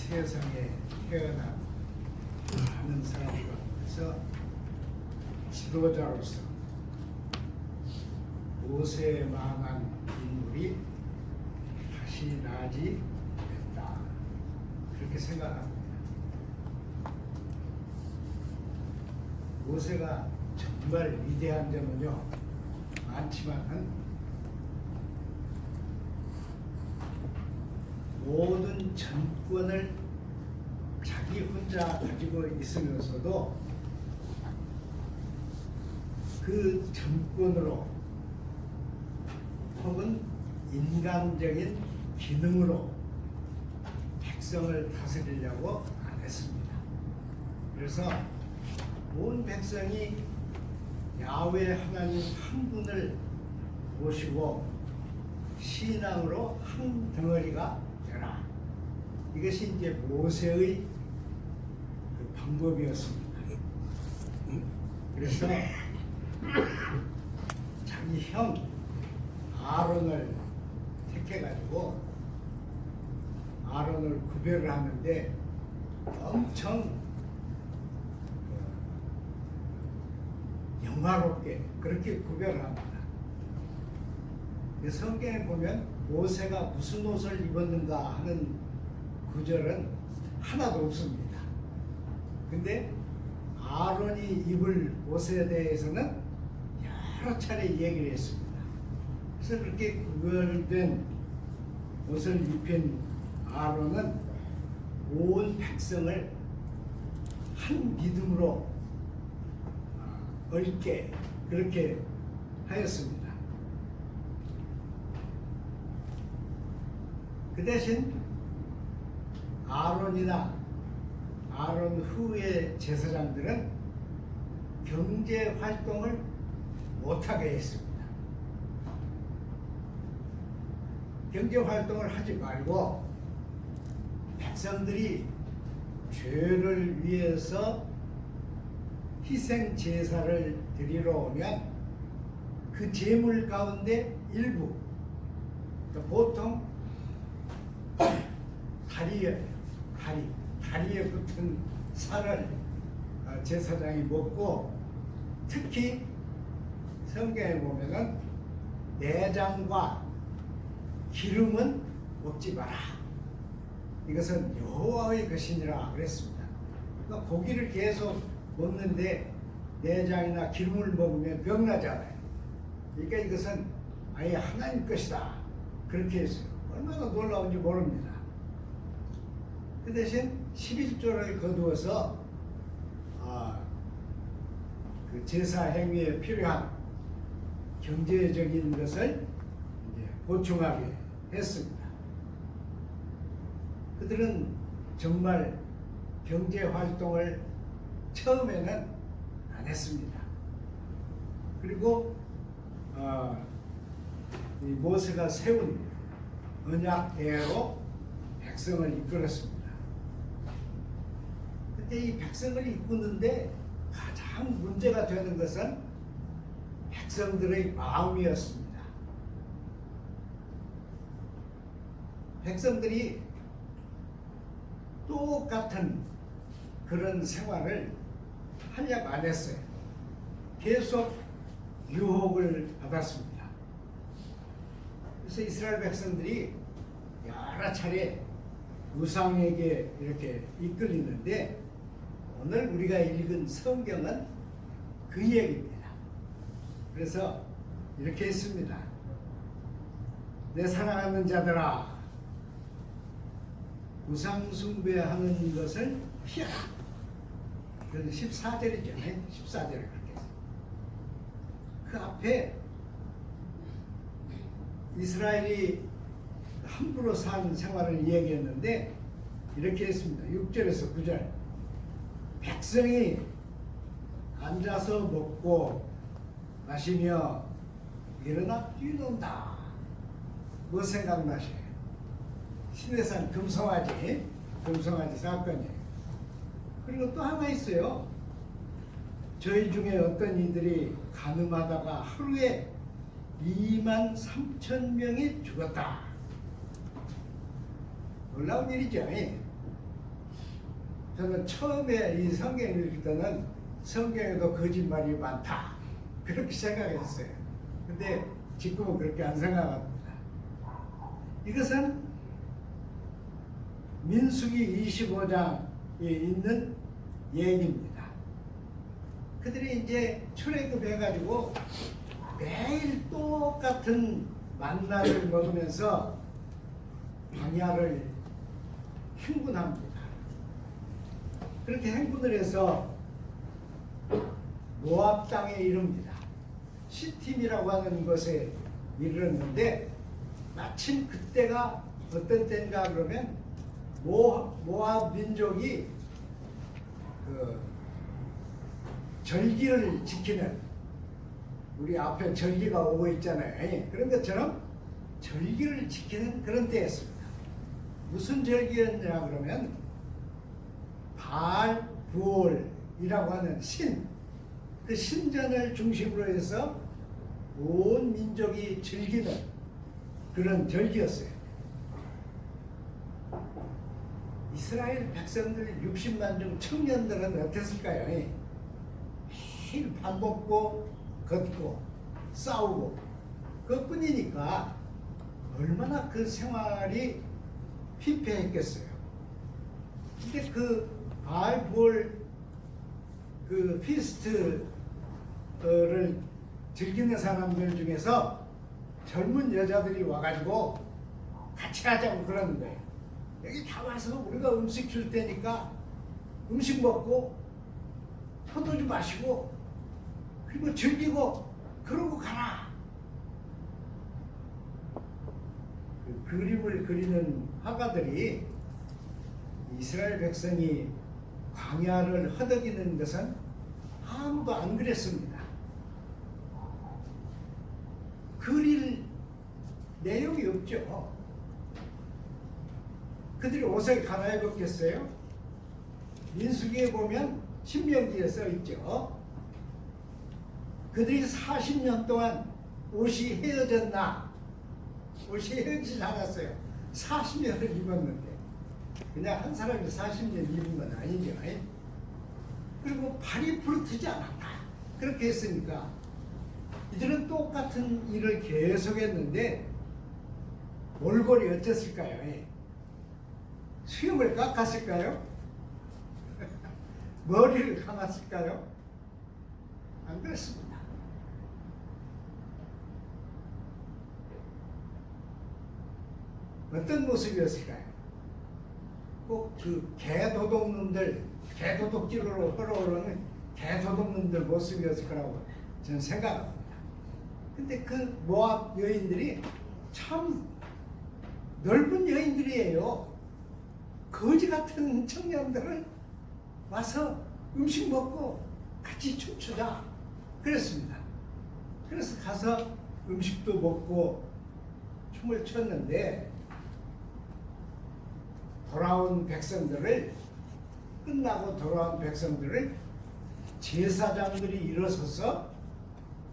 세상에 태어난 많은 사람들 가운데서 지도자로서 모세에 만한 인물이 다시 나지 않겠다, 그렇게 생각합니다. 모세가 정말 위대한 점은요 많지만은 모든 전권을 자기 혼자 가지고 있으면서도 그 전권으로 혹은 인간적인 기능으로 백성을 다스리려고 안 했습니다. 그래서 온 백성이 야훼 하나님 한 분을 모시고 신앙으로 한 덩어리가 되라. 이것이 이제 모세의 그 방법이었습니다. 그래서 자기 형 아론을 택해가지고 아론을 구별을 하는데 엄청 영화롭게 그렇게 구별을 합니다. 성경에 보면 모세가 무슨 옷을 입었는가 하는 구절은 하나도 없습니다. 근데 아론이 입을 옷에 대해서는 여러 차례 얘기를 했습니다. 그래서 그렇게 구별된 옷을 입힌 아론은 온 백성을 한 믿음으로 얽게 그렇게 하였습니다. 그 대신 아론이나 아론 후의 제사장들은 경제 활동을 못하게 했습니다. 경제 활동을 하지 말고 백성들이 죄를 위해서 희생 제사를 드리러 오면 그 제물 가운데 일부, 그러니까 보통 다리에 붙은 살을 제사장이 먹고, 특히 성경에 보면은 내장과 기름은 먹지 마라. 이것은 여호와의 것이니라 그랬습니다. 그러니까 고기를 계속 먹는데 내장이나 기름을 먹으면 병나잖아요. 그러니까 이것은 아예 하나님 것이다, 그렇게 했어요. 얼마나 놀라운지 모릅니다. 그 대신 11조를 거두어서 그 제사 행위에 필요한 경제적인 것을 이제 보충하게 했습니다. 그들은 정말 경제 활동을 처음에는 안 했습니다. 그리고 이 모세가 세운 언약대로 백성을 이끌었습니다. 근데 이 백성을 이끄는데 가장 문제가 되는 것은 백성들의 마음이었습니다. 백성들이 똑같은 그런 생활을 하려고 안 했어요. 계속 유혹을 받았습니다. 그래서 이스라엘 백성들이 여러 차례 우상에게 이렇게 이끌리는데, 오늘 우리가 읽은 성경은 그 얘기입니다. 그래서 이렇게 했습니다. 내 사랑하는 자들아, 우상 숭배하는 것을 피하라. 그건 14절이죠. 14절에 그렇게 했어요. 그 앞에 이스라엘이 함부로 산 생활을 얘기했는데 이렇게 했습니다. 6절에서 9절. 백성이 앉아서 먹고 마시며 일어나 뛰는다. 뭐 생각나세요? 시내산 금송아지 사건이에요. 그리고 또 하나 있어요. 저희 중에 어떤 이들이 간음하다가 하루에 23,000명이 죽었다. 놀라운 일이죠. 저는 처음에 이 성경을 읽을 때는 성경에도 거짓말이 많다 그렇게 생각했어요. 근데 지금은 그렇게 안 생각합니다. 이것은 민수기 25장에 있는 얘기입니다. 그들이 이제 출애굽해가지고 매일 똑같은 만나를 먹으면서 광야를 행군합니다. 그렇게 행군을 해서 모압 땅에 이릅니다. 시팀이라고 하는 곳에 이르렀는데 마침 그때가 어떤 때인가 그러면 모압 민족이 그 절기를 지키는, 우리 앞에 절기가 오고 있잖아요. 그런 것처럼 절기를 지키는 그런 때였습니다. 무슨 절기였냐 그러면 바알 부올이라고 하는 그 신전을 중심으로 해서 온 민족이 즐기는 그런 절기였어요. 이스라엘 백성들 60만 중 청년들은 어땠을까요? 매일 밥 먹고 걷고 싸우고 그뿐이니까 얼마나 그 생활이 피폐했겠어요. 근데 그 바알 부올 그 피스트를 즐기는 사람들 중에서 젊은 여자들이 와가지고 같이 하자고 그러는 거예요. 여기 다 와서 우리가 음식 줄 테니까 음식 먹고 포도주 마시고 그리고 즐기고 그러고 가라. 그 그림을 그리는 화가들이 이스라엘 백성이 광야를 허덕이는 것은 아무도 안 그랬습니다. 그릴 내용이 없죠. 그들이 옷을 갈아입었겠어요? 민수기에 보면 신명기에 써 있죠. 그들이 40년 동안 옷이 헤어졌나? 옷이 헤어지지 않았어요. 40년을 입었는데 그냥 한 사람이 40년 입은 건 아니죠. 그리고 발이 부르트지 않았다. 그렇게 했으니까 이들은 똑같은 일을 계속했는데 몰골이 어땠을까요? 수염을 깎았을까요? 머리를 감았을까요? 안 그랬습니다. 어떤 모습이었을까요? 꼭 그 개도둑놈들, 개도둑질로 흘러오르는 개도둑놈들 모습이었을 거라고 저는 생각합니다. 근데 그 모압 여인들이 참 넓은 여인들이에요. 거지 같은 청년들을 와서 음식 먹고 같이 춤추자 그랬습니다. 그래서 가서 음식도 먹고 춤을 췄는데 끝나고 돌아온 백성들을 제사장들이 일어서서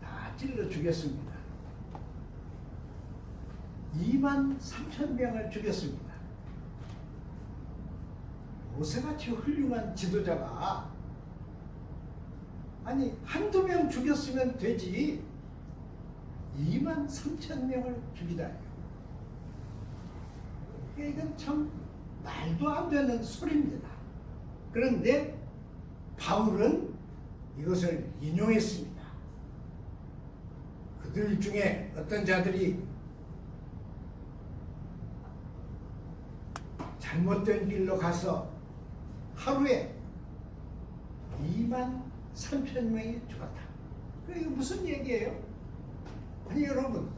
다 찔러 죽였습니다. 23,000명을 죽였습니다. 모세같이 훌륭한 지도자가 아니 한두 명 죽였으면 되지 23,000명을 죽이다니요. 이건 참 말도 안 되는 소리입니다. 그런데 바울은 이것을 인용했습니다. 그들 중에 어떤 자들이 잘못된 길로 가서 하루에 23,000명이 죽었다. 이게 무슨 얘기예요? 아니 여러분,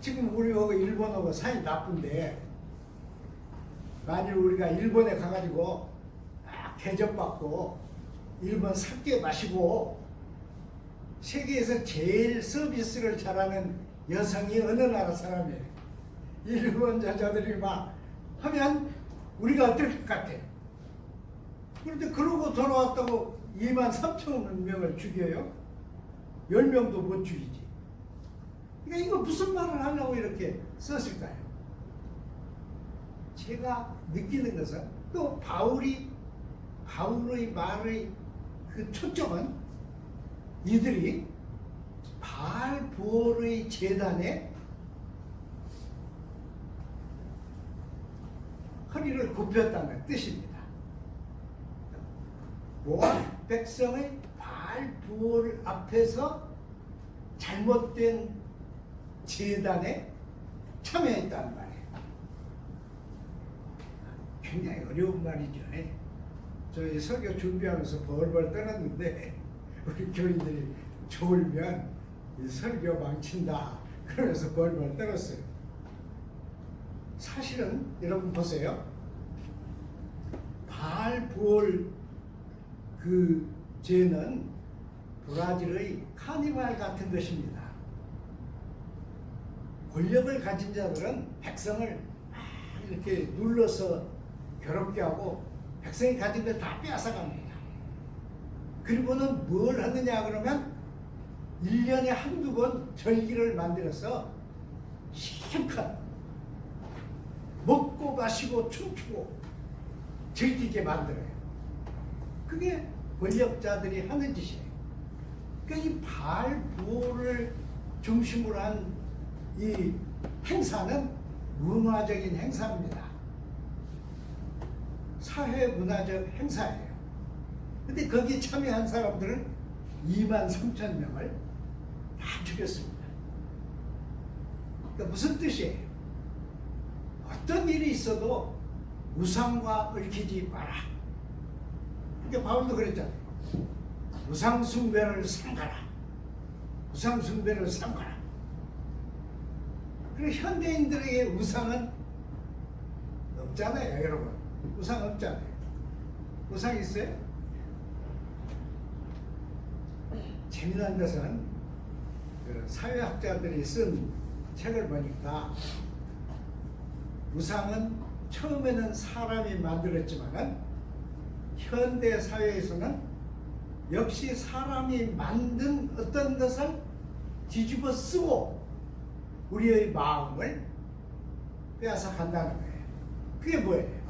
지금 우리하고 일본하고 사이 나쁜데 만일 우리가 일본에 가가지고 대접받고 일본 사케 마시고 세계에서 제일 서비스를 잘하는 여성이 어느 나라 사람이에요? 일본 여자들이 막 하면 우리가 어떨 것 같아? 그런데 그러고 돌아왔다고 23,000명을 죽여요? 10명도 못 죽이지. 그러니까 이거 무슨 말을 하려고 이렇게 썼을까요? 제가 느끼는 것은 또 바울의 말의 그 초점은 이들이 바알 부올의 제단에 허리를 굽혔다는 뜻입니다. 모압 백성의 바알 부올 앞에서 잘못된 제단에 참여했다는 말이에요. 굉장히 어려운 말이죠. 저희 설교 준비하면서 벌벌 떠났는데 우리 교인들이 졸면 설교 망친다 그러면서 벌벌 떨었어요. 사실은 여러분 보세요. 바알 부올 그 죄는 브라질의 카니발 같은 것입니다. 권력을 가진 자들은 백성을 막 이렇게 눌러서 괴롭게 하고 백성이 가진 걸 다 빼앗아갑니다. 그리고는 뭘 하느냐 그러면 1년에 한두 번 절기를 만들어서 실컷 먹고 마시고 춤추고 즐기게 만들어요. 그게 권력자들이 하는 짓이에요. 그러니까 이 바알 부올을 중심으로 한 이 행사는 문화적인 행사입니다. 사회 문화적 행사예요. 근데 거기에 참여한 사람들은 23,000명을 다 죽였습니다. 그러니까 무슨 뜻이에요? 어떤 일이 있어도 우상과 얽히지 마라. 그러니까 바울도 그랬잖아요. 우상숭배를 삼가라. 우상숭배를 삼가라. 그리고 현대인들에게 우상은 없잖아요, 여러분. 우상 없잖아요. 우상 있어요? 재미난 것은 그 사회학자들이 쓴 책을 보니까 우상은 처음에는 사람이 만들었지만은 현대 사회에서는 역시 사람이 만든 어떤 것을 뒤집어 쓰고 우리의 마음을 빼앗아 간다는 거예요. 그게 뭐예요?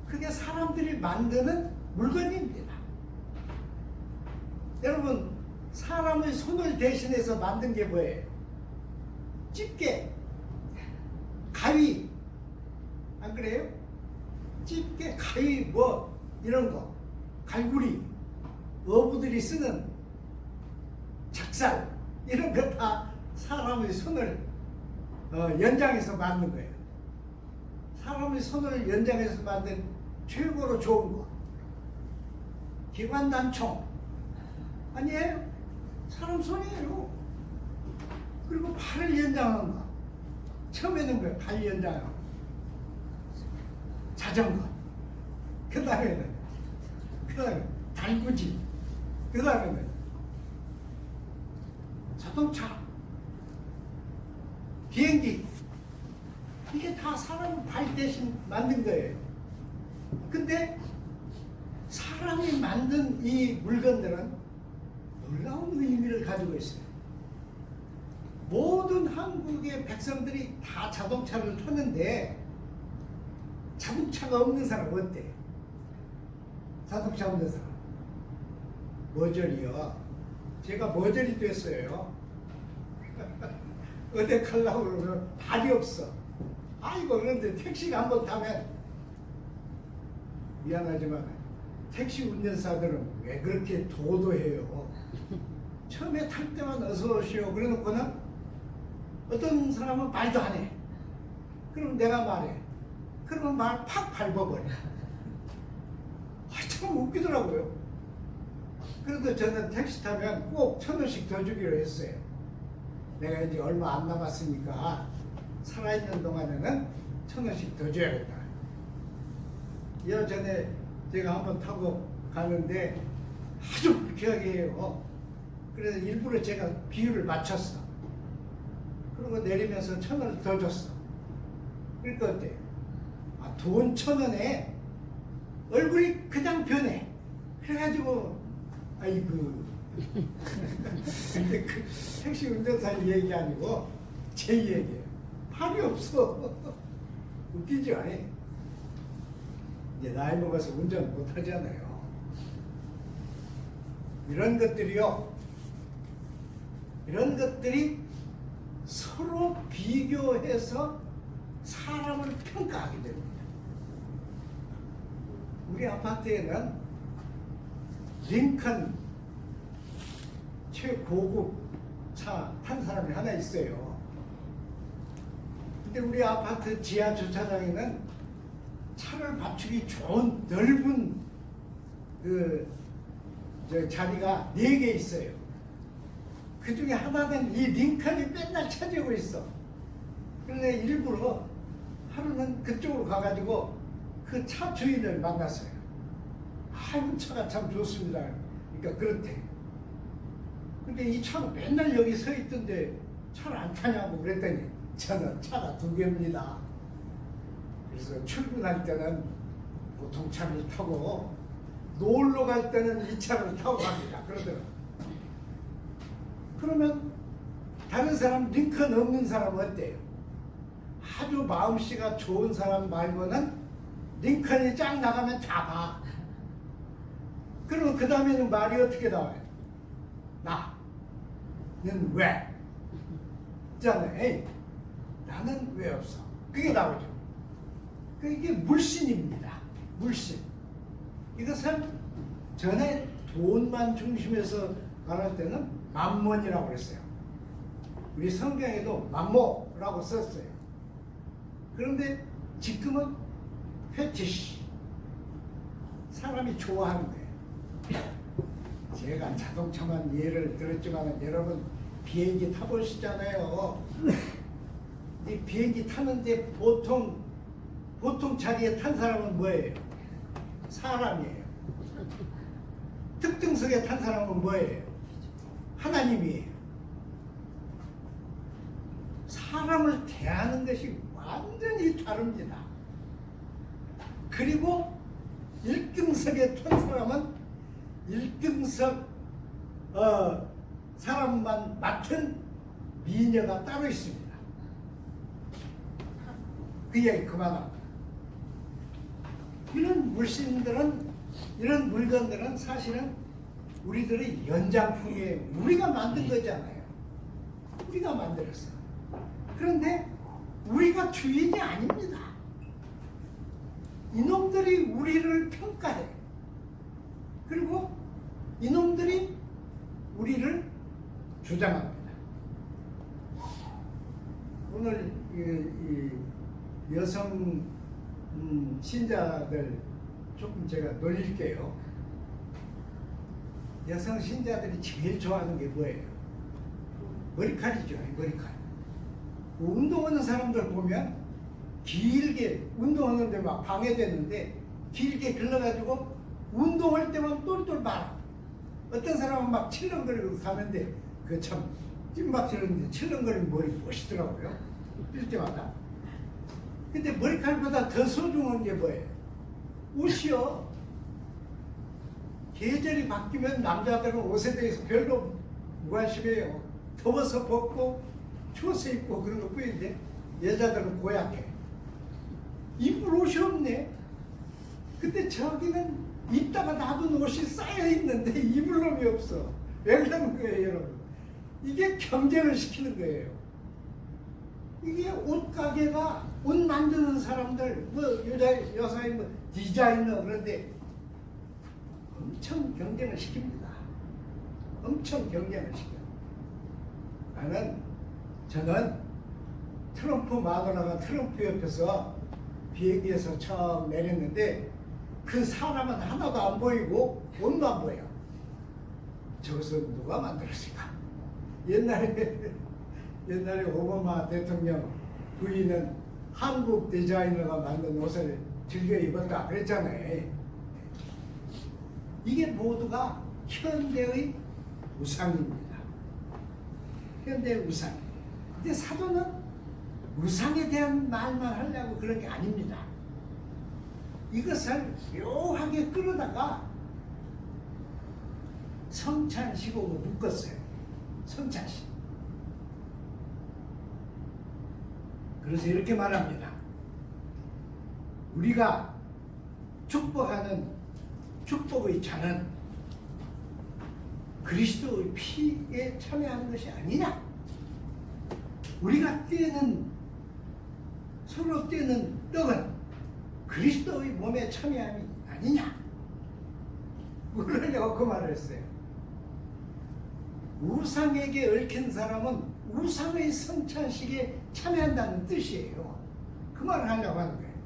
그게 사람들이 만드는 물건입니다. 여러분, 사람의 손을 대신해서 만든 게 뭐예요? 집게, 가위, 안 그래요? 집게, 가위, 뭐 이런 거, 갈고리, 어부들이 쓰는 작살 이런 거 다 사람의 손을 연장해서 만든 거예요. 사람의 손을 연장해서 만든 최고로 좋은 거, 기관단총 아니에요? 사람 손이에요. 그리고 팔을 연장한 거, 처음에는 왜 팔 연장한 거, 자전거, 그 다음에 달구지, 그 다음에는 자동차, 비행기, 이게 다 사람 발 대신 만든 거예요. 근데 사람이 만든 이 물건들은 놀라운 의미를 가지고 있어요. 모든 한국의 백성들이 다 자동차를 타는데 자동차가 없는 사람 어때? 자동차 없는 사람 머저리요. 제가 머저리 됐어요. 어디 가려고 그러면 발이 없어. 아이고, 그런데 택시를 한번 타면 미안하지만 택시 운전사들은 왜 그렇게 도도해요? 처음에 탈 때만 어서 오시오 그래놓고는 어떤 사람은 말도 안 해. 그럼 내가 말해. 그러면 말 팍 밟아버려. 참 웃기더라고요. 그래도 저는 택시 타면 꼭 1,000원씩 더 주기로 했어요. 내가 이제 얼마 안 남았으니까 살아있는 동안에는 1,000원씩 더 줘야겠다. 예전에 제가 한번 타고 가는데 아주 불쾌하게 해요. 그래서 일부러 제가 비율을 맞췄어. 그리고 내리면서 1,000원을 더 줬어. 그러니까 어때요? 돈 1,000원에 얼굴이 그냥 변해. 그래가지고 아이고. 근데 그 택시 운전사 얘기 아니고 제 얘기예요. 팔이 없어. 웃기죠? 이제 나이 먹어서 운전 못 하잖아요. 이런 것들이요. 이런 것들이 서로 비교해서 사람을 평가하게 됩니다. 우리 아파트에는 링컨 최고급 차 탄 사람이 하나 있어요. 근데 우리 아파트 지하 주차장에는 차를 받치기 좋은 넓은 자리가 4개 있어요. 그 중에 하나는 이 링컨이 맨날 차지하고 있어. 그런데 일부러 하루는 그쪽으로 가가지고 그 차 주인을 만났어요. 아이고, 차가 참 좋습니다. 그러니까 그렇대. 근데 이 차가 맨날 여기 서 있던데 차를 안 타냐고 그랬더니 저는 차가 2개입니다. 그래서 출근할 때는 보통 차를 타고 놀러 갈 때는 이 차를 타고 갑니다. 그러더라고요. 그러면 다른 사람, 링컨 없는 사람은 어때요? 아주 마음씨가 좋은 사람 말고는 링컨이 쫙 나가면 다 봐. 그러면 그 다음에는 말이 어떻게 나와요? 나는 왜? 있잖아요. 에이, 나는 왜 없어? 그게 나오죠. 이게 물신입니다. 물신. 이것은 전에 돈만 중심에서 말할 때는 만몬이라고 그랬어요. 우리 성경에도 만모라고 썼어요. 그런데 지금은 페티시. 사람이 좋아하는 거예요. 제가 자동차만 예를 들었지만 여러분 비행기 타보시잖아요. 이 비행기 타는데 보통 자리에 탄 사람은 뭐예요? 사람이에요. 특등석에 탄 사람은 뭐예요? 하나님이에요. 사람을 대하는 것이 완전히 다릅니다. 그리고 1등석에 탄 사람은 1등석 사람만 맡은 미녀가 따로 있습니다. 그 얘기 그만합니다. 이런 물신들은, 이런 물건들은 사실은 우리들의 연장품이에요. 우리가 만든 거잖아요. 우리가 만들었어요. 그런데 우리가 주인이 아닙니다. 이놈들이 우리를 평가해. 그리고 이놈들이 우리를 주장합니다. 오늘 이 여성 신자들 조금 제가 놀릴게요. 여성 신자들이 제일 좋아하는 게 뭐예요? 머리칼이죠. 머리칼. 운동하는 사람들 보면 길게 운동하는데 막 방해되는데 길게 길러가지고 운동할 때만 똘똘 말아. 어떤 사람은 막 칠렁거리고 가는데 그 참 찐막치는데 칠렁거리는 머리 멋있더라고요. 뛸 때마다. 근데 머리칼보다 더 소중한 게 뭐예요? 옷이요. 계절이 바뀌면 남자들은 옷에 대해서 별로 무관심해요. 더워서 벗고 추워서 입고 그런 것 뿐인데 여자들은 고약해. 입을 옷이 없네. 근데 저기는 입다가 놔둔 옷이 쌓여 있는데 입을 놈이 없어. 왜 그러는 거예요, 여러분? 이게 경쟁을 시키는 거예요. 이게 옷가게가 옷 만드는 사람들, 뭐 여사의 뭐 디자이너 그런데 엄청 경쟁을 시킵니다. 엄청 경쟁을 시켜요. 저는 트럼프 마누라가 트럼프 옆에서 비행기에서 처음 내렸는데 그 사람은 하나도 안 보이고 옷도 안 보여. 저것을 누가 만들었을까? 옛날에 오바마 대통령 부인은 한국 디자이너가 만든 옷을 즐겨 입었다 그랬잖아요. 이게 모두가 현대의 우상입니다. 현대의 우상. 근데 사도는 우상에 대한 말만 하려고 그런 게 아닙니다. 이것을 묘하게 끌어다가 성찬식으로 묶었어요. 성찬식. 그래서 이렇게 말합니다. 우리가 축복하는 축복의 잔은 그리스도의 피에 참여하는 것이 아니냐? 우리가 떼는 서로 떼는 떡은 그리스도의 몸에 참여함이 아니냐? 그러려고 그 말을 했어요. 우상에게 얽힌 사람은 우상의 성찬식에 참여한다는 뜻이에요. 그 말을 하려고 하는 거예요.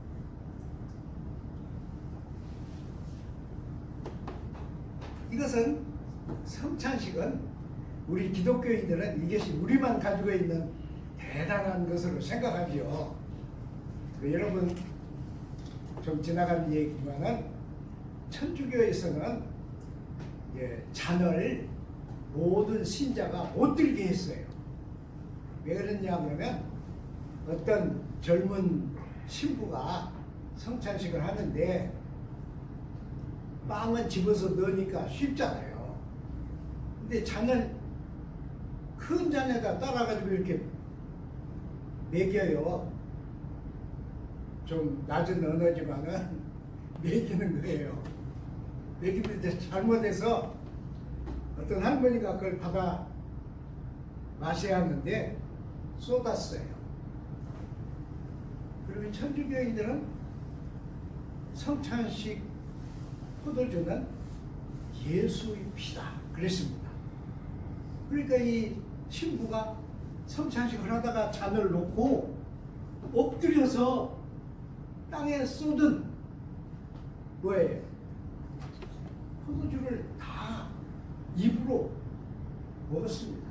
이것은 성찬식은 우리 기독교인들은 이것이 우리만 가지고 있는 대단한 것으로 생각하지요. 여러분 좀 지나간 얘기지만은 천주교에서는 잔을 모든 신자가 못 들게 했어요. 왜 그랬냐 하면 어떤 젊은 신부가 성찬식을 하는데 빵은 집어서 넣으니까 쉽잖아요. 근데 잔을 큰 잔에다 따라가지고 이렇게 먹여요. 좀 낮은 언어지만은 먹이는 거예요. 먹이는데 잘못해서 어떤 할머니가 그걸 받아 마셔야 하는데 쏟았어요. 그러면 천주교인들은 성찬식 포도주는 예수의 피다 그랬습니다. 그러니까 이 신부가 성찬식을 하다가 잔을 놓고 엎드려서 땅에 쏟은 뭐예요? 포도주를 다 입으로 먹었습니다.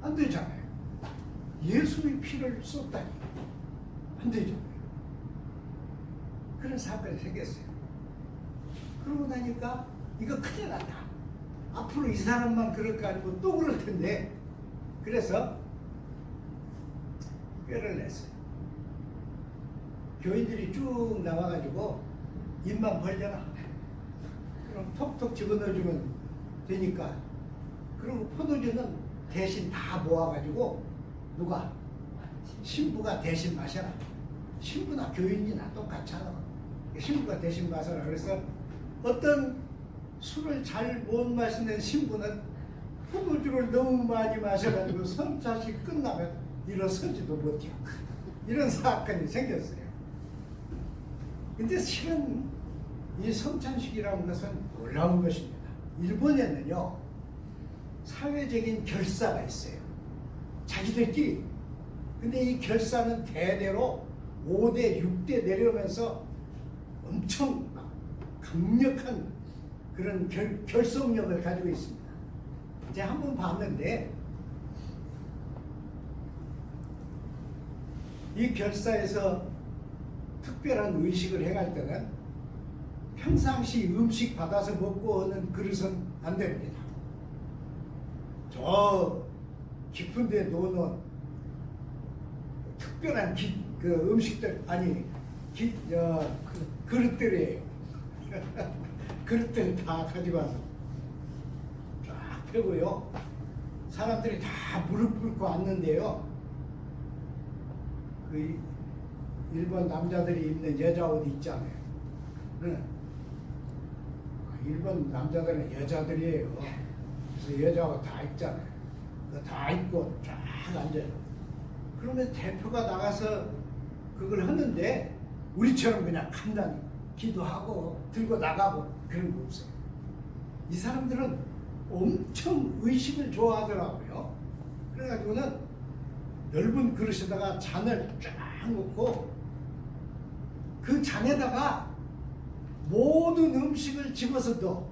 안 되잖아요. 예수의 피를 쏟다니 안 되잖아요. 그런 사건이 생겼어요. 그러고 나니까 이거 큰일 났다. 앞으로 이 사람만 그럴 거 아니고 또 그럴 텐데 그래서 꾀를 냈어요. 교인들이 쭉 나와가지고 입만 벌려라. 그럼 톡톡 집어넣어주면 되니까. 그리고 포도주는 대신 다 모아가지고 누가? 신부가 대신 마셔라. 신부나 교인이나 똑같잖아. 신부가 대신 마셔라. 그래서 어떤 술을 잘 못 마시는 신부는 포도주를 너무 많이 마셔가지고 성찬식 끝나면 일어서지도 못해요. 이런 사건이 생겼어요. 근데 실은 이 성찬식이라는 것은 놀라운 것입니다. 일본에는요 사회적인 결사가 있어요. 자기들끼리. 근데 이 결사는 대대로 5대, 6대 내려오면서 엄청 강력한 그런 결속력을 가지고 있습니다. 이제 한번 봤는데 이 결사에서 특별한 의식을 행할 때는 평상시 음식 받아서 먹고 오는 그릇은 안 됩니다. 저 깊은 데 놓는 특별한 그 음식들 아니 그릇들이에요. 그릇들 다 가지고 와서 쫙 펴고요. 사람들이 다 무릎 꿇고 앉는데요. 그 일본 남자들이 입는 여자 옷 있잖아요. 네. 일본 남자들은 여자들이에요. 그래서 여자 옷 다 입잖아요. 다 입고 쫙 앉아요. 그러면 대표가 나가서 그걸 하는데 우리처럼 그냥 간단히 기도하고 들고 나가고 그런 거 없어요. 이 사람들은 엄청 의식을 좋아하더라고요. 그래가지고는 넓은 그릇에다가 잔을 쫙 놓고 그 잔에다가 모든 음식을 집어서 넣어.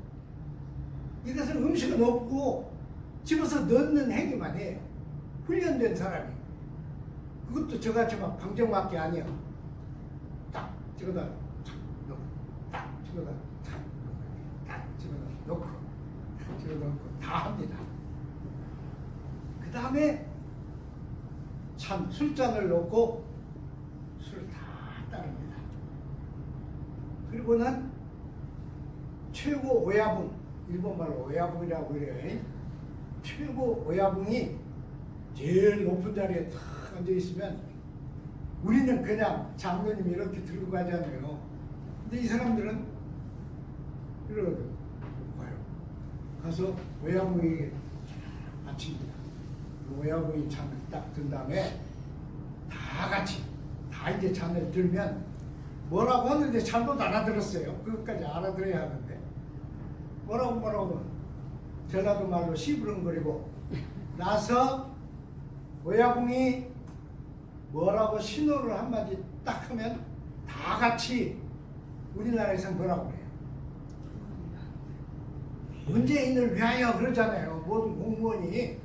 이것은 음식은 없고 집어서 넣는 행위만 해요. 훈련된 사람이. 그것도 저같이 막 방정맞게 아니야. 딱 집어다 탁 넣고 딱 집어다 탁 넣고 딱 집어다 넣고 딱 집어다 넣고 다 합니다. 그 다음에 술잔을 놓고 술을 다 따릅니다. 그리고는 최고 오야붕, 일본말로 오야붕이라고 그래요. 최고 오야붕이 제일 높은 자리에 탁 앉아 있으면 우리는 그냥 장로님이 이렇게 들고 가잖아요. 근데 이 사람들은 이러거든. 봐요. 가서 외야부에 바칩니다. 그 외야부에 잔을 딱 든 다음에 다 같이 다 이제 잔을 들면 뭐라고 하는데 잘못 알아들었어요. 그것까지 알아들어야 하는데 뭐라고 전라도 말로 시부렁거리고 나서 외야궁이 뭐라고 신호를 한마디 딱 하면 다 같이 우리나라에서는 뭐라고 해요? 문재인을 위하여 그러잖아요. 모든 공무원이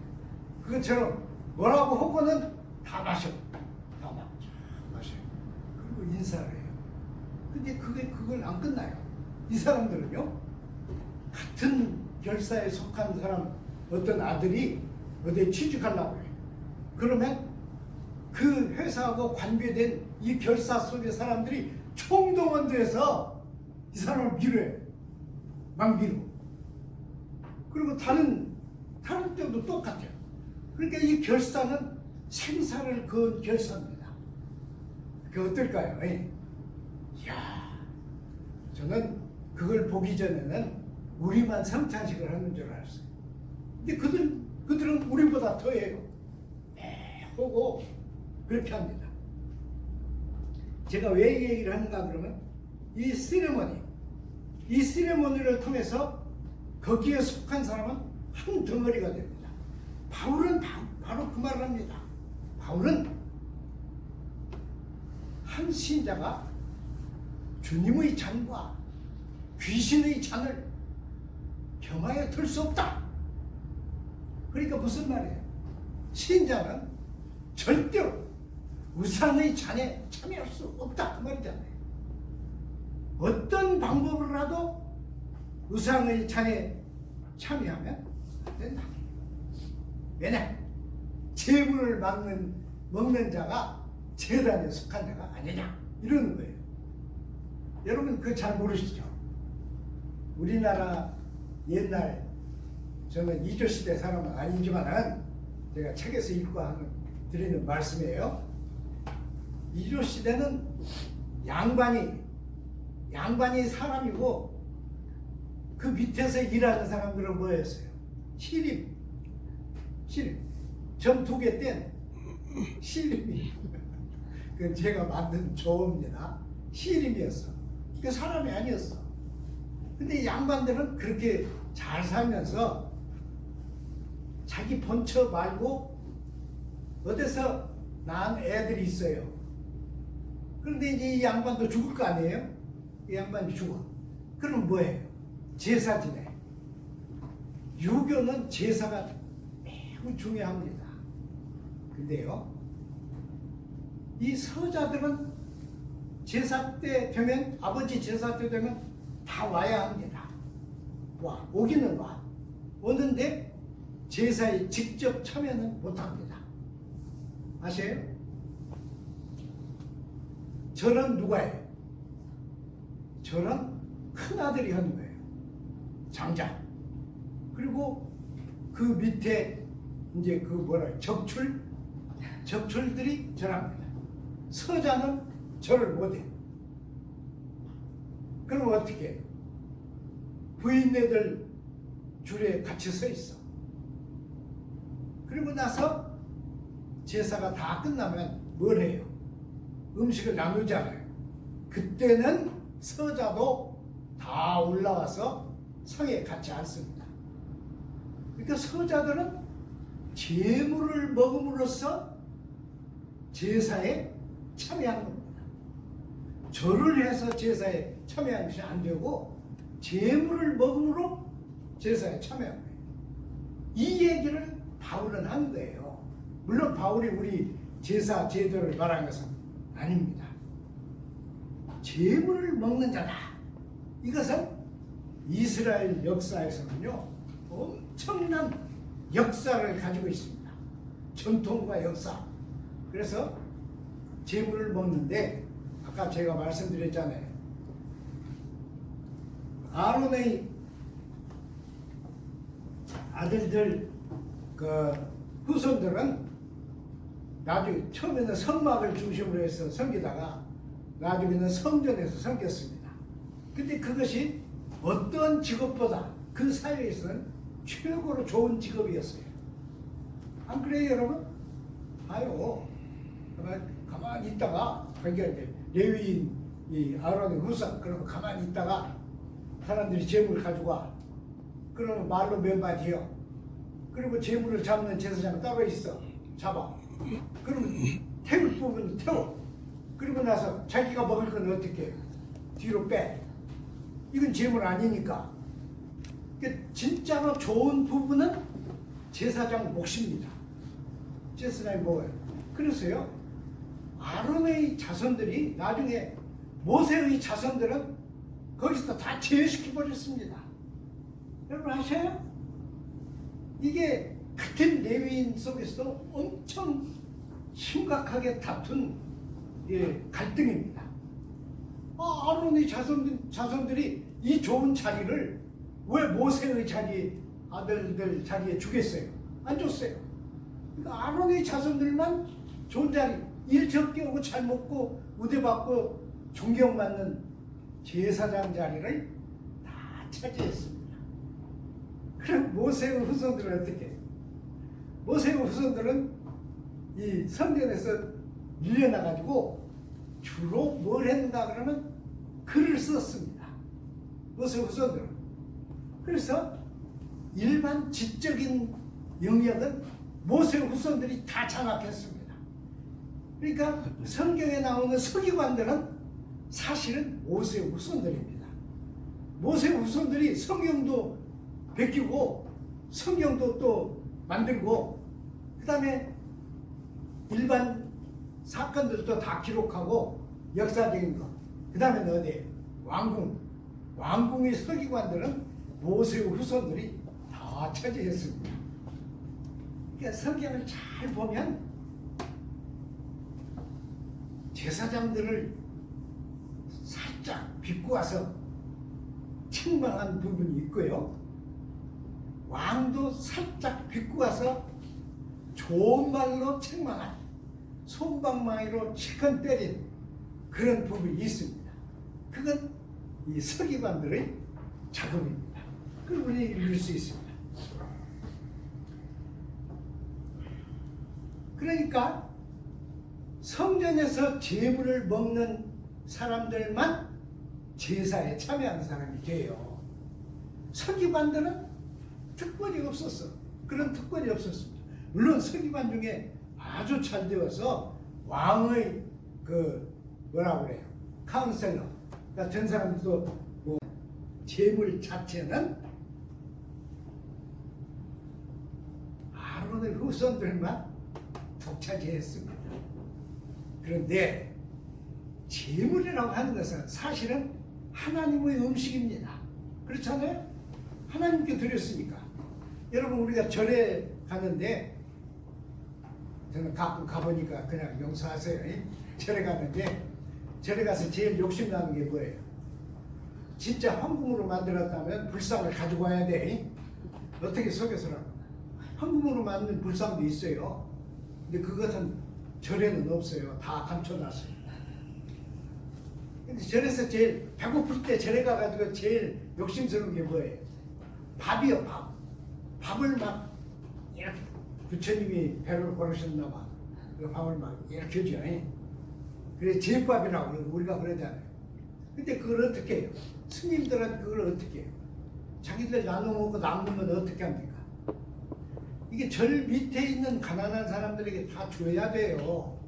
그것처럼 뭐라고 하고는 다 마셔. 다 마셔요. 그리고 인사를 해요. 근데 그걸 안 끝나요. 이 사람들은요, 같은 결사에 속한 사람 어떤 아들이 어디에 취직하려고 해요. 그러면 그 회사하고 관계된 이 결사 속의 사람들이 총동원돼서 이 사람을 밀어요. 막 밀어. 그리고 다른 때도 똑같아요. 그러니까 이 결사는 생사를 그은 결사입니다. 그 어떨까요? 이야, 저는 그걸 보기 전에는 우리만 성찬식을 하는 줄 알았어요. 근데 그들은 우리보다 더해요. 하고 그렇게 합니다. 제가 왜 이 얘기를 하는가 그러면 이 시레머니를 통해서 거기에 속한 사람은 한 덩어리가 됩니다. 바울은 바로 그 말을 합니다. 바울은 한 신자가 주님의 잔과 귀신의 잔을 겸하여 들 수 없다. 그러니까 무슨 말이에요? 신자는 절대로 우상의 잔에 참여할 수 없다 그 말이잖아요. 어떤 방법으로라도 우상의 잔에 참여하면 안 된다. 왜냐? 제물을 먹는 자가 제단에 속한 자가 아니냐 이러는 거예요. 여러분 그거 잘 모르시죠? 우리나라 옛날, 저는 이조시대 사람은 아니지만은 제가 책에서 읽고 드리는 말씀이에요. 이조시대는 양반이 사람이고 그 밑에서 일하는 사람들은 뭐였어요? 시림. 점 2개 땐 시림이 그건 제가 만든 조어입니다. 시림이었어. 그 사람이 아니었어. 근데 양반들은 그렇게 잘 살면서 자기 본처 말고 어디서 낳은 애들이 있어요. 그런데 이제 이 양반도 죽을 거 아니에요? 이 양반이 죽어. 그럼 뭐예요? 제사 지내. 유교는 제사가 매우 중요합니다. 근데요, 이 서자들은 제사 때 되면, 아버지 제사 때 되면 다 와야 합니다. 오기는 와. 오는데 제사에 직접 참여는 못합니다. 아세요? 저는 누가 해요? 저는 큰아들이 하는 거예요. 장자. 그리고 그 밑에 이제 적출들이 절합니다. 서자는 절을 못해. 그럼 어떻게 해요? 부인네들 줄에 같이 서 있어. 그리고 나서 제사가 다 끝나면 뭘 해요? 음식을 나누잖아요. 그때는 서자도 다 올라와서 상에 같이 앉습니다. 그러니까 서자들은 제물을 먹음으로써 제사에 참여하는 겁니다. 절을 해서 제사에 참여하는 것이 안 되고 제물을 먹음으로 제사에 참여하는 거예요. 이 얘기를 바울은 한 거예요. 물론 바울이 우리 제사 제도를 말한 것은 아닙니다. 제물을 먹는 자다. 이것은 이스라엘 역사에서는요, 엄청난 역사를 가지고 있습니다. 전통과 역사. 그래서 제물을 먹는데 아까 제가 말씀드렸잖아요. 아론의 아들들 그 후손들은 나중에 처음에는 성막을 중심으로 해서 섬기다가 나중에는 성전에서 섬겼습니다. 근데 그것이 어떤 직업보다 그 사회에서는 최고로 좋은 직업이었어요. 안 그래요, 여러분? 봐요. 가만히 있다가, 그러니까 이제 레위인, 이 아론의 후손, 그러면 가만히 있다가 사람들이 재물을 가지고 와. 그러면 말로 몇 마디 해요. 그리고 재물을 잡는 제사장은 따로 있어. 잡아. 그러면 태울 부분은 태워. 그리고 나서 자기가 먹을 건 어떻게 해요? 뒤로 빼. 이건 재물 아니니까. 그러니까 진짜로 좋은 부분은 제사장 몫입니다. 제사장이 먹어요. 그래서요, 아론의 자손들이 나중에 모세의 자손들은 거기서 다 제외시켜버렸습니다. 여러분 아셔요? 이게 같은 레위인 속에서도 엄청 심각하게 다툰 갈등입니다. 아론의 자손들이 이 좋은 자리를 왜 모세의 아들들 자리에 주겠어요? 안 줬어요. 그러니까 아론의 자손들만 좋은 자리, 일 적게 오고 잘 먹고 우대받고 존경받는 제사장 자리를 다 차지했습니다. 그럼 모세의 후손들은 어떻게 해요? 모세의 후손들은 이 성전에서 밀려나가지고 주로 뭘 했는가 그러면 글을 썼습니다. 모세의 후손들은. 그래서 일반 지적인 영역은 모세의 후손들이 다 장악했습니다. 그러니까 성경에 나오는 서기관들은 사실은 모세의 후손들입니다. 모세의 후손들이 성경도 베끼고 성경도 또 만들고 그 다음에 일반 사건들도 다 기록하고 역사적인 거. 그 다음에 어디에? 왕궁의 서기관들은 모세의 후손들이 다 차지했습니다. 그러니까 성경을 잘 보면 제사장들을 살짝 비꼬아서 책망한 부분이 있고요. 왕도 살짝 비꼬아서 좋은 말로 책망한, 손방망이로 치컨 때린 그런 부분이 있습니다. 그건 이 서기관들의 작업입니다. 그걸 우리 읽을 수 있습니다. 그러니까 성전에서 제물을 먹는 사람들만 제사에 참여하는 사람이 돼요. 서기관들은 특권이 없었어. 그런 특권이 없었습니다. 물론 서기관 중에 아주 잘 되어서 왕의 뭐라고 그래요? 카운셀러 같은 사람도 뭐 제물 자체는 아론의 후손들만 독차지했습니다. 그런데 제물이라고 하는 것은 사실은 하나님의 음식입니다. 그렇잖아요? 하나님께 드렸으니까. 여러분 우리가 절에 가는데 저는 가끔 가보니까 그냥 용서하세요. 절에 가는데 절에 가서 제일 욕심나는 게 뭐예요? 진짜 황금으로 만들었다면 불상을 가지고 와야 돼. 어떻게 속여서라고. 황금으로 만든 불상도 있어요. 근데 그것은 절에는 없어요. 다 감춰놨어요. 근데 절에서 제일 배고플 때 절에 가가지고 제일 욕심스러운 게 뭐예요? 밥이요, 밥. 밥을 막 이렇게 부처님이 배를 고르셨나 봐. 그 밥을 막 이렇게 줘. 그래 제밥이라고 우리가 그러잖아요. 근데 그걸 어떻게 해요? 스님들은 그걸 어떻게 해요? 자기들 나눠 먹고 남으면 어떻게 합니까? 이게 절 밑에 있는 가난한 사람들에게 다 줘야 돼요.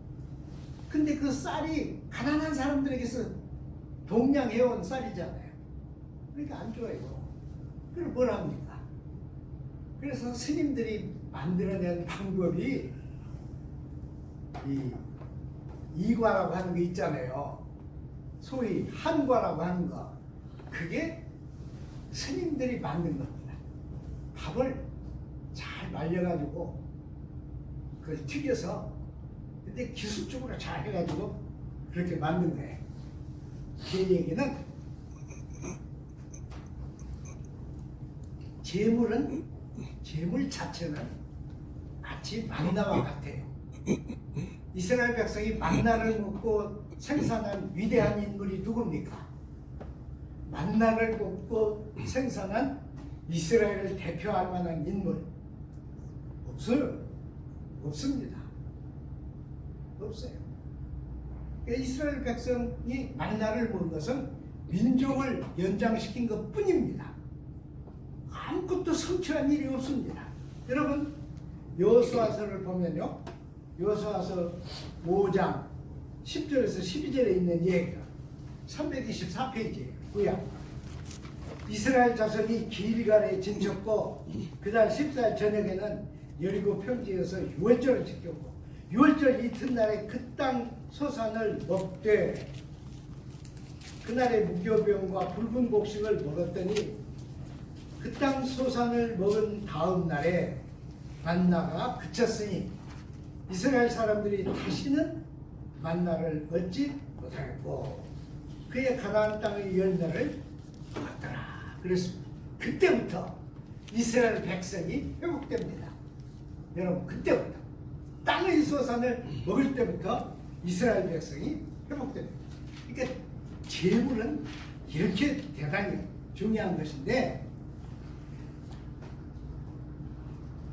근데 그 쌀이 가난한 사람들에게서 동양해온 쌀이잖아요. 그러니까 안 줘요. 그럼 뭘 합니까? 그래서 스님들이 만들어낸 방법이 이 이과라고 하는 게 있잖아요. 소위 한과라고 하는 거. 그게 스님들이 만든 겁니다. 밥을 잘 말려가지고 그걸 튀겨서 근데 기술적으로 잘 해가지고 그렇게 만든 거예요. 그 얘기는 재물 자체는 마치 만나와 같아요. 이스라엘 백성이 만나를 먹고 생산한 위대한 인물이 누굽니까? 만나를 굽고 생산한 이스라엘을 대표할 만한 인물 없어요. 없습니다. 없어요. 그러니까 이스라엘 백성이 만나를 먹은 것은 민족을 연장시킨 것 뿐입니다. 아무것도 성취한 일이 없습니다. 여러분 여호수아서를 보면요, 여호수아서 5장 10절에서 12절에 있는 얘기가 324페이지예요. 구약. 이스라엘 자손이 길갈에 진쳤고 그달 14일 저녁에는 여리고 평지에서 유월절을 지켰고 유월절 이튿날에 그 땅 소산을 먹되 그날에 무교병과 붉은 곡식을 먹었더니 그 땅 소산을 먹은 다음 날에 만나가 그쳤으니 이스라엘 사람들이 다시는 만나를 얻지 못하였고 그의 가나안 땅의 열매를 받더라 그랬습니다. 그때부터 이스라엘 백성이 회복됩니다. 여러분 그때부터 땅의 소산을 먹을 때부터 이스라엘 백성이 회복됩니다. 그러니까 재물은 이렇게 대단히 중요한 것인데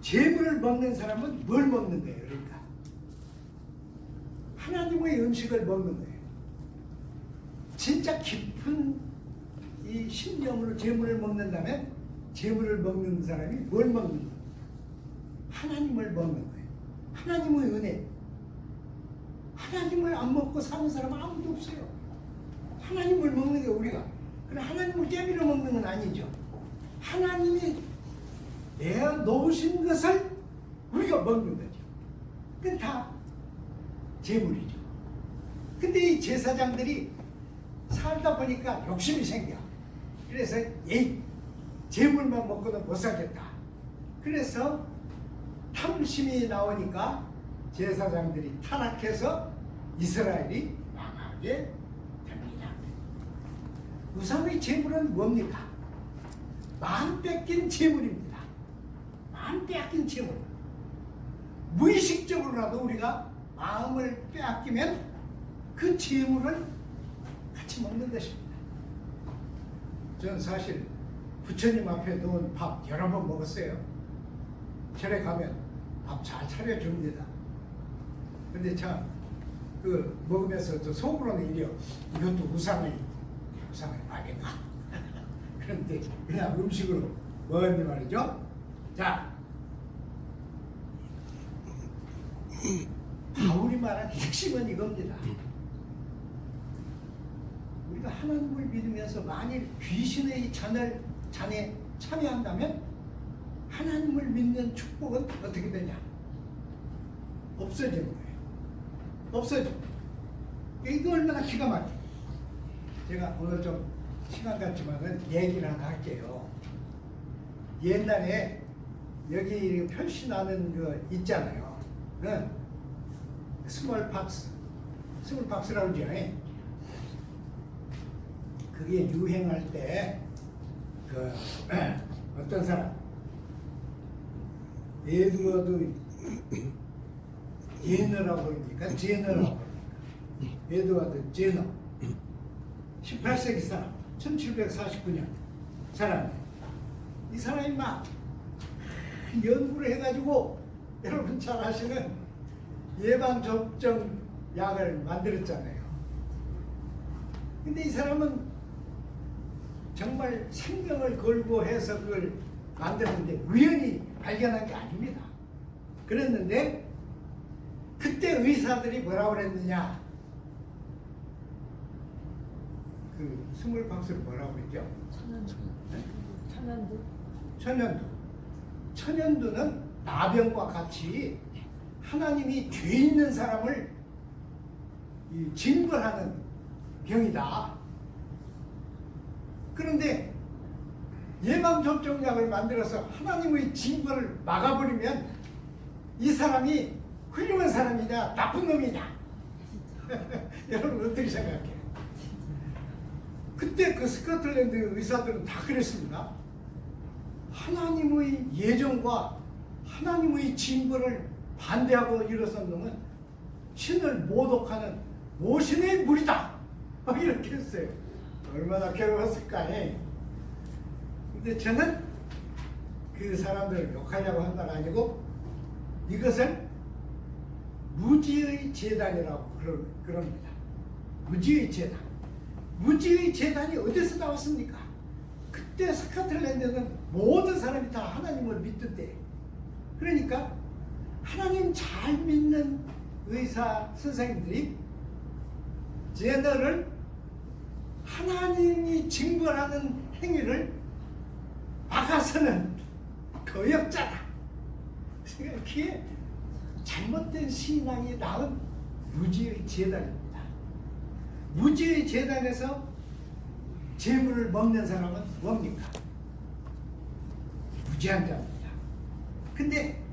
재물을 먹는 사람은 뭘 먹는 거예요? 그러니까 하나님의 음식을 먹는 거예요. 진짜 깊은 이 신념으로 재물을 먹는다면 재물을 먹는 사람이 뭘 먹는 거예요? 하나님을 먹는 거예요. 하나님의 은혜. 하나님을 안 먹고 사는 사람은 아무도 없어요. 하나님을 먹는 게 우리가. 그럼 하나님을 깨밀어 먹는 건 아니죠. 하나님이 내어 놓으신 것을 우리가 먹는 거죠. 그건 다 재물이죠. 근데 이 제사장들이 살다 보니까 욕심이 생겨. 그래서 재물만 먹고는 못 살겠다. 그래서 탐심이 나오니까 제사장들이 타락해서 이스라엘이 망하게 됩니다. 우상의 재물은 뭡니까? 마음 뺏긴 재물입니다. 마음 빼앗긴 재물. 무의식적으로라도 우리가 마음을 빼앗기면 그 재물을 같이 먹는 것입니다. 저는 사실 부처님 앞에 놓은 밥 여러 번 먹었어요. 절에 가면 밥 잘 차려줍니다. 근데 참 그 먹으면서 저 속으로는 이래요. 이것도 우상의 밥인가? 그런데 그냥 음식으로 먹었는데 말이죠. 자, 바울이 말한 핵심은 이겁니다. 우리가 하나님을 믿으면서 만일 귀신의 잔에 참여한다면 하나님을 믿는 축복은 어떻게 되냐? 없어지는 거예요. 없어져. 이거 얼마나 기가 막혀. 제가 오늘 좀 시간 같지만은 얘기를 하나 할게요. 옛날에 여기 표시나는 거 있잖아요. 스몰박스라고 하죠. 그게 유행할 때 그 어떤 사람 에드워드 제너라고 그럽니까? 에드워드 제너 18세기 사람 1749년 사람. 이 사람이 막 연구를 해가지고 여러분 잘 아시는 예방접종 약을 만들었잖아요. 근데 이 사람은 정말 생명을 걸고 해서 그걸 만들었는데 우연히 발견한 게 아닙니다. 그랬는데 그때 의사들이 뭐라고 그랬느냐? 그 스몰박스를 뭐라고 그랬죠? 천연두는 나병과 같이 하나님이 죄 있는 사람을 징벌하는 병이다. 그런데 예방접종약을 만들어서 하나님의 징벌을 막아버리면 이 사람이 훌륭한 사람이냐 나쁜 놈이냐? 여러분 어떻게 생각해요? 그때 그 스코틀랜드 의사들은 다 그랬습니다. 하나님의 예정과 하나님의 징벌을 반대하고 일어선 놈은 신을 모독하는 모신의 무리다. 막 이렇게 했어요. 얼마나 괴로웠을까. 근데 저는 그 사람들을 욕하려고 한 건 아니고 이것을 무지의 재단이라고 그럽니다. 무지의 재단. 무지의 재단이 어디서 나왔습니까? 그때 스코틀랜드는 모든 사람이 다 하나님을 믿던데, 그러니까 하나님 잘 믿는 의사 선생님들이 제너를 하나님이 징벌하는 행위를 막아서는 거역자다. 그게 잘못된 신앙이 낳은 무지의 재단입니다. 무지의 재단에서 재물을 먹는 사람은 뭡니까? 무지한 자입니다. 근데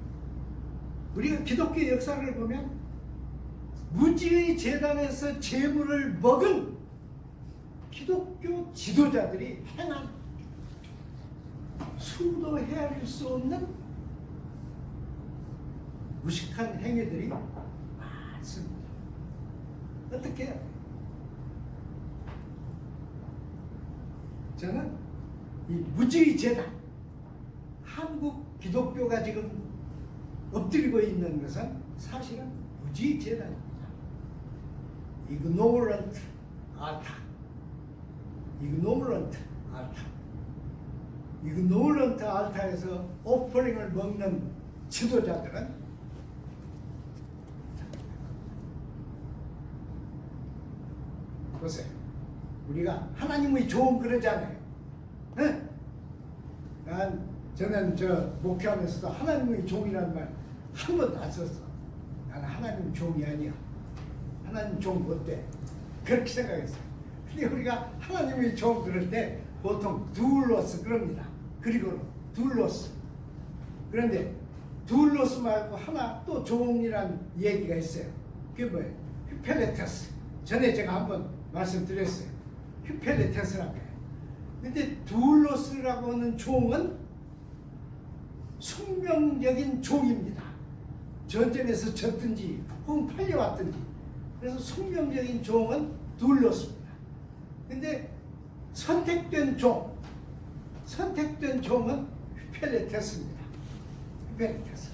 우리가 기독교 역사를 보면 무지의 재단에서 재물을 먹은 기독교 지도자들이 행한 수도 헤아릴 수 없는 무식한 행위들이 많습니다. 어떻게 해요? 저는 이 무지의 재단, 한국 기독교가 지금 엎드리고 있는 것은 사실은 무지의 재단입니다. ignorant altar, ignorant altar, ignorant altar에서 오퍼링을 먹는 지도자들은 보세요. 우리가 하나님의 종 그러잖아요. 네? 저는 목회하면서도 하나님의 종이라는 말 한 번도 안 썼어. 나는 하나님의 종이 아니야. 하나님 종 어때? 그렇게 생각했어요. 근데 우리가 하나님의 종 그럴 때 보통 둘로스 그럽니다. 그리고 둘로스. 그런데 둘로스 말고 하나 또 종이란 얘기가 있어요. 그게 뭐예요? 휘펠레테스. 전에 제가 한번 말씀드렸어요. 휘펠레테스라고 해요. 근데 둘로스라고 하는 종은 숙명적인 종입니다. 전쟁에서 졌든지 혹은 팔려왔든지. 그래서 숙명적인 종은 둘로스입니다. 근데 선택된 종은 휘펠레테스입니다. 휘펠레테스.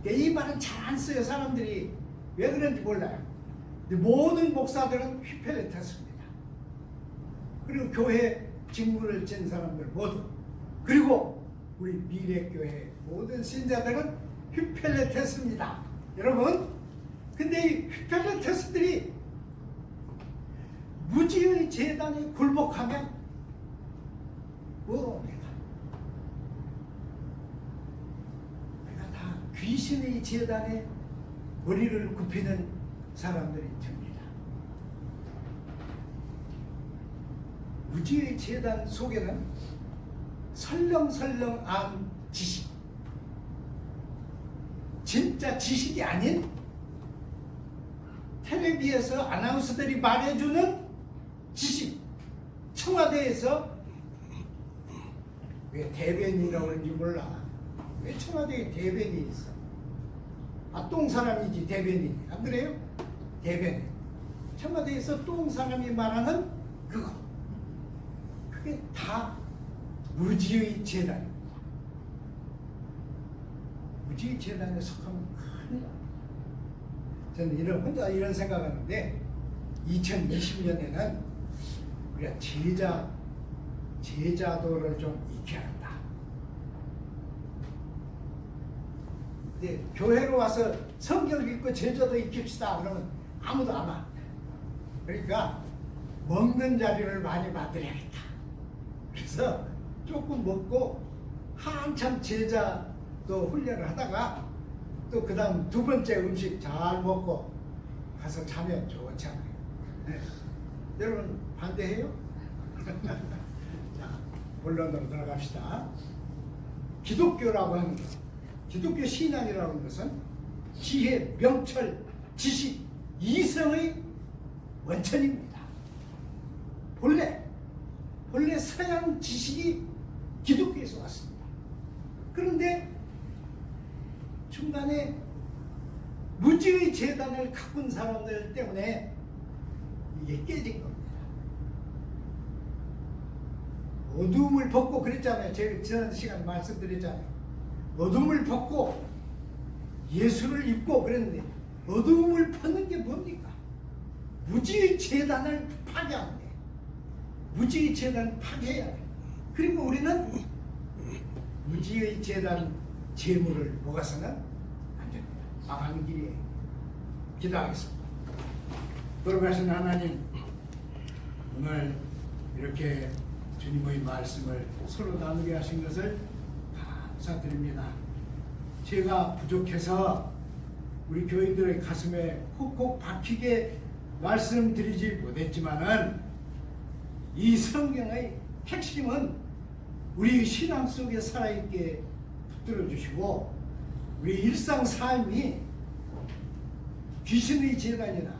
이 말은 잘 안 써요. 사람들이 왜 그런지 몰라요. 근데 모든 목사들은 휘펠레테스입니다. 그리고 교회 직무를 진 사람들 모두, 그리고 우리 미래교회 모든 신자들은 휘펠레테스입니다. 여러분, 근데 이 휘펠레테스들이 무지의 재단에 굴복하면 뭐옵니까? 우리가 다 귀신의 재단에 머리를 굽히는 사람들이 됩니다. 무지의 재단 속에는 설렁설렁한 지식, 진짜 지식이 아닌 텔레비에서 아나운서들이 말해주는 지식, 청와대에서 왜 대변인이라고 그러는지 몰라. 왜 청와대에 대변인이 있어? 똥 사람이지 대변인이. 안 그래요? 대변인. 청와대에서 똥 사람이 말하는 그거. 그게 다 무지의 재단입니다. 무지의 재단에 속하면 큰일 납니다. 저는 혼자 이런 생각하는데 2020년에는 우리가 제자도를 좀 익혀야 한다. 근데 교회로 와서 성경 읽고 제자도 익힙시다 그러면 아무도 안 와. 그러니까 먹는 자리를 많이 만들어야겠다. 그래서 조금 먹고 한참 제자도 훈련을 하다가 또 그 다음 두 번째 음식 잘 먹고 가서 자면 좋잖아요. 네. 여러분 반대해요? 자, 본론으로 들어갑시다. 기독교라고 하는 것, 기독교 신앙이라고 하는 것은 지혜, 명철, 지식, 이성의 원천입니다. 본래 서양 지식이 기독교에서 왔습니다. 그런데 중간에 무지의 재단을 가꾼 사람들 때문에 이게 깨진 겁니다. 어둠을 벗고 그랬잖아요. 제가 지난 시간에 말씀드렸잖아요. 어둠을 벗고 예수를 입고 그랬는데 어둠을 벗는 게 뭡니까? 무지의 재단을 파괴하는 거예요. 무지의 재단을 파괴해야 돼요. 그리고 우리는 무지의 재단 재물을 먹어서는 안 됩니다. 망하는 길이에요. 기도하겠습니다. 돌아가신 하나님, 오늘 이렇게 주님의 말씀을 서로 나누게 하신 것을 감사드립니다. 제가 부족해서 우리 교인들의 가슴에 콕콕 박히게 말씀드리지 못했지만은 이 성경의 핵심은 우리 신앙 속에 살아있게 붙들어 주시고 우리 일상 삶이 귀신의 재단이나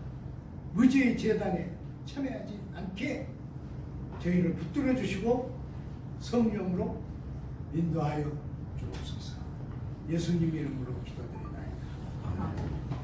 무지의 재단에 참여하지 않게 저희를 붙들어 주시고 성령으로 인도하여 주옵소서. 예수님 이름으로 기도드리나이다. 아멘.